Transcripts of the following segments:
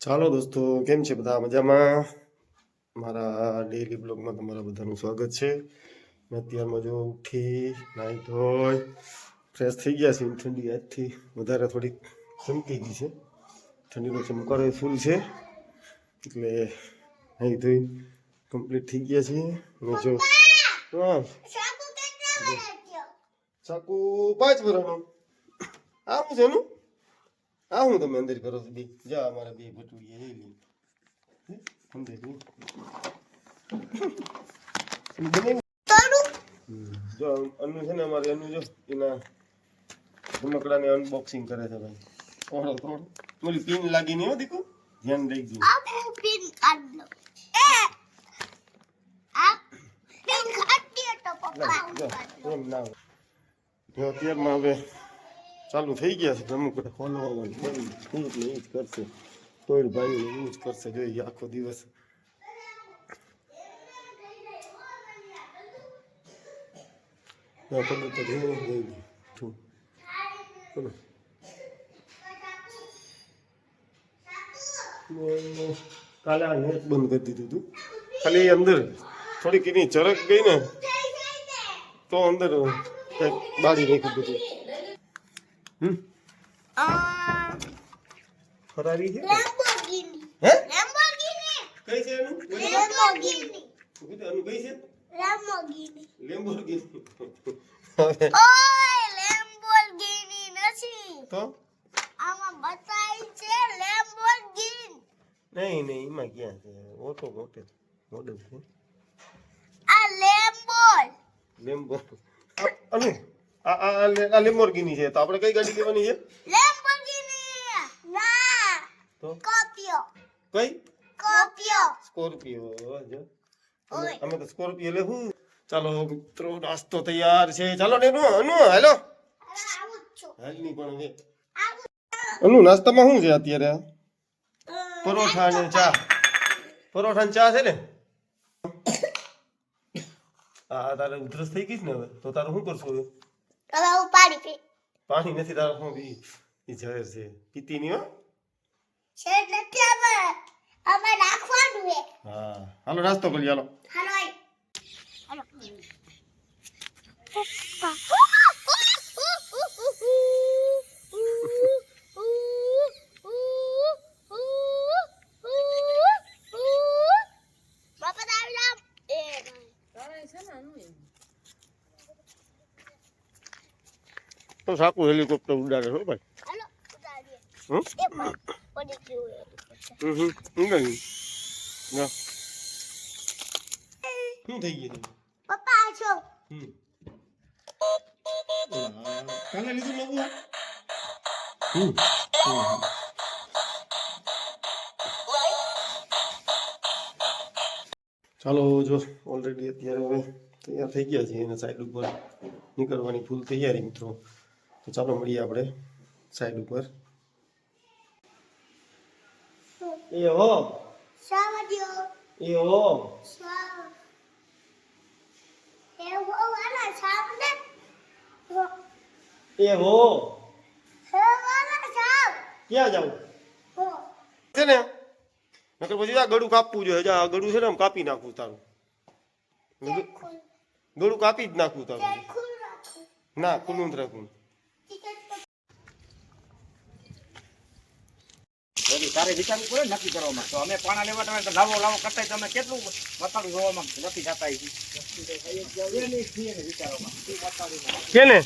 ચાલો દોસ્તો, કેમ છે બધા? મજામાં? મારા ડેઈલી બ્લોગમાં તમારા બધાનું સ્વાગત છે. અત્યારમાં જો ઉઠી નાહી ધોઈ ફ્રેશ થઈ ગયા છે. ઠંડી આજથી વધારે થોડીક ચમકી ગઈ છે. ઠંડીનો ચમકારો ફૂલ છે એટલે નાહી ધોઈ કમ્પ્લીટ થઈ ગયા છીએ. અને જો હા ચાકુ 5 વર્ષનું આવું છે એનું. આ હું તમે અંદર કરો છો બે? જા અમારા બે ભટુડીએ લઈ લી અંદર જો અનુ છે ને અમારે એનું જો એના રમકડાને અનબોક્સિંગ કરે છે ભાઈ. થોડો ઓલી પિન લાગી નહીં હો દીકુ, ધ્યાન રાખજો. આ પિન કાઢ લો. આ પિન કાઢી તો પપ્પા એમ ના જો અત્યારમાં હવે ચાલુ થઈ ગયા છે રમકડા ખોલવાનું બંધ ને એ જ કરશે. તોડ ભાઈ એવું જ કરશે જોઈએ આખો દિવસ. કાલે આ નેટ બંધ કરી દીધું હતું. ખાલી અંદર થોડીક એની ચરક ગઈ ને તો અંદર બાળી નાખ્યું બધું. ફરારી છે લેમ્બોર્ગિની. હે લેમ્બોર્ગિની. કઈ છે એનું? લેમ્બોર્ગિની. અનુ કઈ છે? લેમ્બોર્ગિની. લેમ્બોર્ગિની. ઓય લેમ્બોર્ગિની નથી. તો આમાં બતાય છે લેમ્બોર્ગિની. નહીં એમાં ક્યાં છે? ઓટો મોડલ છે. આ લેમ્બો અનુ આ લેમ્બોર્ગિની છે. તો આપણે કઈ ગાડી લેવાની છે? લેમ્બોર્ગિની. ના. તો સ્કોર્પિયો. કઈ? સ્કોર્પિયો. જો અમે તો સ્કોર્પિયો લેવું. ચાલો મિત્રો, નાસ્તો તૈયાર છે. ચાલો ને અનુ હેલો આવું જ છું. હાલ ની પણ હવે આવું અનુ નાસ્તામાં શું છે અત્યારે? પરોઠા ને ચા. પરોઠા ને ચા છે ને? આ તારે ઉધરસ થઈ ગઈ છે ને હવે તો તારું શું કરશું હવે? હવે હું પાણી પી. પાણી નથી તારે શું પી? એ ઝેર છે, પીતી નહીં હો. છે નથી અમે રાખવાનું હે. હા હાલો નાસ્તો કરી હાલો. હાલો હાલો. બાપા આવી જાવ. તો સાકુ હેલિકોપ્ટર ઉડાડે છો ભાઈ. હાલો ઉતારીએ. હમ એ પણ પડી ગયું હે. ઊંઘાઈ ના શું થઈ ગયું? પપ્પા આ છો. કાલે લીધું નવું? ચાલો જો ઓલરેડી અત્યારે હવે તૈયાર થઈ ગયા છે એના સાઈડ ઉપર નીકળવાની ફૂલ તૈયારી મિત્રો. તો ચાલો મળીએ આપણે સાઈડ ઉપર. એ હો સાવડિયો. એ હો સાવ. એ વાલા સાવને. એ હો હે વાલા સાવ. ક્યાં જાવ હો. છે ને? નકર પછી આ ગળું કાપવું જોઈએ. આ ગળું છે ને આમ કાપી નાખવું તારું. ગળું કાપી જ નાખવું તારું. ખુલ રાખો. ના ખુલ્લું જ રાખવું. તારે વિચારવું પડે નક્કી કરવામાં. તો અમે પાણા લેવા તમે લાવો કરતા તમે કેટલું મતાડું જોવામાં નથી જતા વિચારોમાં છે ને?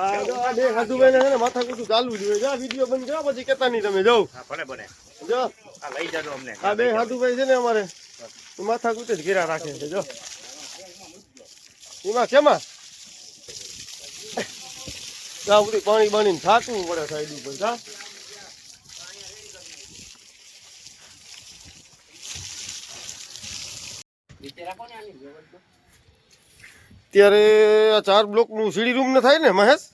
આ જો આ બે હાધુભાઈ ને માથા કુટું ચાલુ જોઈએ. જા વિડિયો બંધ કરો પછી કેતા નહીં તમે જાઓ. હા ભલે બને જો આ લઈ જાજો અમને. આ બે હાધુભાઈ છે ને અમારે માથા કુટે જ ઘેરા રાખે છે. જો એમાં કેમાં જા બધી પાણી બાણીને થાકવું પડે સાઈડ ઉપર. જા અત્યારે આ 4 બ્લોક નું સીડી રૂમ ને થાય ને મહેશ?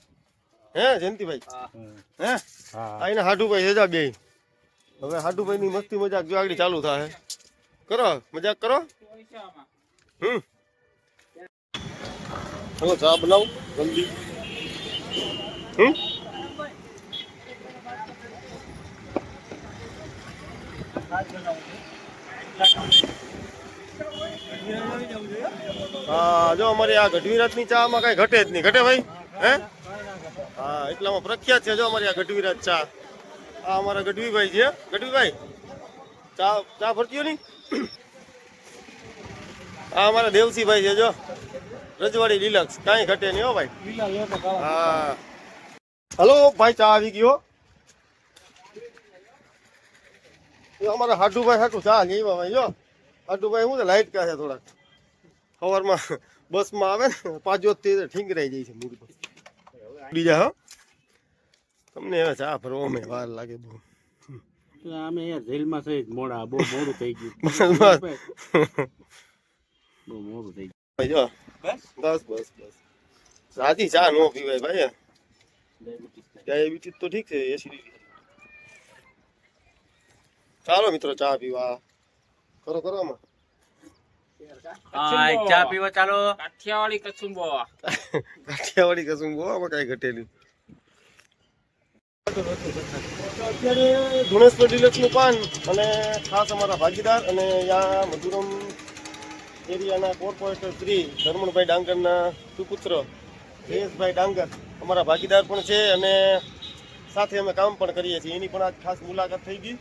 હે જયંતિભાઈ? હે આ એના હાડુભાઈ હેજા બે. હવે હાડુભાઈ ની મસ્તી મજાક જો આગળ ચાલુ થાય. કરો મજાક કરો. હલો ચા બનાવું જલ્દી. હા જો અમારી આ ગઢવીરાજની ચામાં કઈ ઘટે જ નહીં. ઘટે ભાઈ? હે? હા એટલામાં પ્રખ્યાત છે જો અમારી આ ગઢવીરાજ ચા. આ અમારા ગઢવીભાઈ છે. ગઢવીભાઈ ચા ચા ભરતીઓ નહીં. આ અમારા દેવસીભાઈ છે જો રજવાડી ડિલક્સ. કાંઈ ઘટે નહીં હો ભાઈ. હા હલો ભાઈ ચા આવી ગયો. અમારા હાડુભાઈ હાટું ચા લેવા ભાઈ જો. હાડુભાઈ શું છે લાઈટ કા છે થોડાક સવારમાં બસમાં આવે ને 5 વાગથી ઠીંગરાઈ જાય છે મૂડ પર. બીજા હો તમને હવે ચા ભરવા અમે વાર લાગે બહુ. અમે અહીંયા જેલમાં થઈ મોડા બહુ મોડું થઈ ગયું. બહુ મોડું થઈ ગયું. ભાઈ જો બસ બસ બસ રાજી ચા નો પીવાય ભાઈ. ડાયાબિટીસ તો ઠીક છે એસિડિટી. ચાલો મિત્રો ચા પીવા કરો કરો આમાં. ચા પીવા ચાલો. કાઠિયાવાડી કચુંબો. કાઠિયાવાડી કસું બહુ આમાં કાંઈ ઘટે નહીં. અત્યારે ધુણેશ્વર ડિલક્સનું પાન અને ખાસ અમારા ભાગીદાર અને અહીંયા મધુરમ એરિયાના કોર્પોરેટર શ્રી ધર્મણભાઈ ડાંગરના સુપુત્ર જયેશભાઈ ડાંગર અમારા ભાગીદાર પણ છે અને સાથે અમે કામ પણ કરીએ છીએ. એની પણ આજ ખાસ મુલાકાત થઈ ગઈ.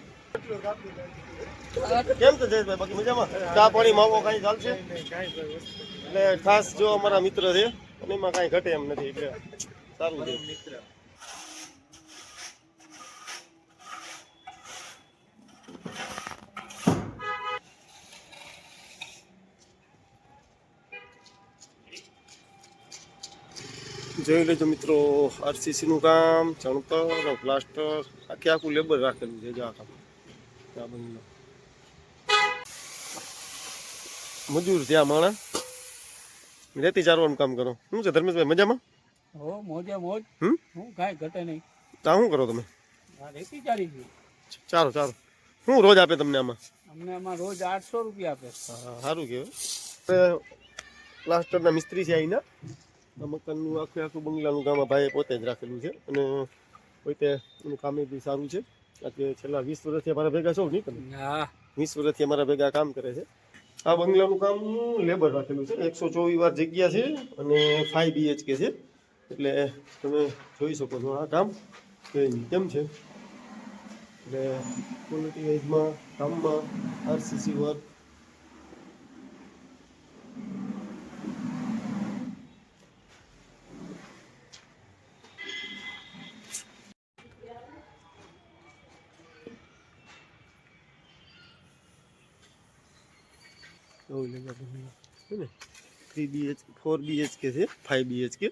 કેમ છે જયેશભાઈ? બાકી મજામાં? ચા પાણી માવો કાંઈ ચાલશે? એટલે ખાસ જો અમારા મિત્ર છે અને એમાં કાંઈ ઘટે એમ નથી એટલે સારું છે. જોઈ લેજો મિત્રો આરસીસી નું કામ ચણતર પ્લાસ્ટર આખું લેબર રાખેલું છે. જો આ કામ આ બંને મજૂર છે આ માણસ. રેતી ચારવાનું કામ કરો. શું છે ધર્મેશભાઈ મજામાં? હો મોજે મોજ. હું કાંઈ ઘટે નહીં. તા શું કરો તમે? રેતી ચારી ગયું. ચારો ચારો શું રોજ આપે તમને આમાં? અમને આમાં રોજ 800 રૂપિયા આપે. હા સારું કહેવાય. પ્લાસ્ટરના મિસ્ત્રી છે અહીંના. આ મકાનનું આખું બંગલાનું કામ આ ભાઈએ પોતે જ રાખેલું છે અને પોતે એનું કામ બી સારું છે. અત્યારે છેલ્લા 20 વર્ષથી અમારા ભેગા છો નહીં તમે? હા 20 વર્ષથી અમારા ભેગા કામ કરે છે. આ બંગલાનું કામ લેબર રાખેલું છે. 124 વાર જગ્યા છે અને 5 BHK છે. એટલે તમે જોઈ શકો છો આ કામ કેમ છે. એટલે ક્વોલિટી વાઇઝમાં કામમાં આરસીસી વર્ક ને 3 BHK 4 BHK છે 5 BHK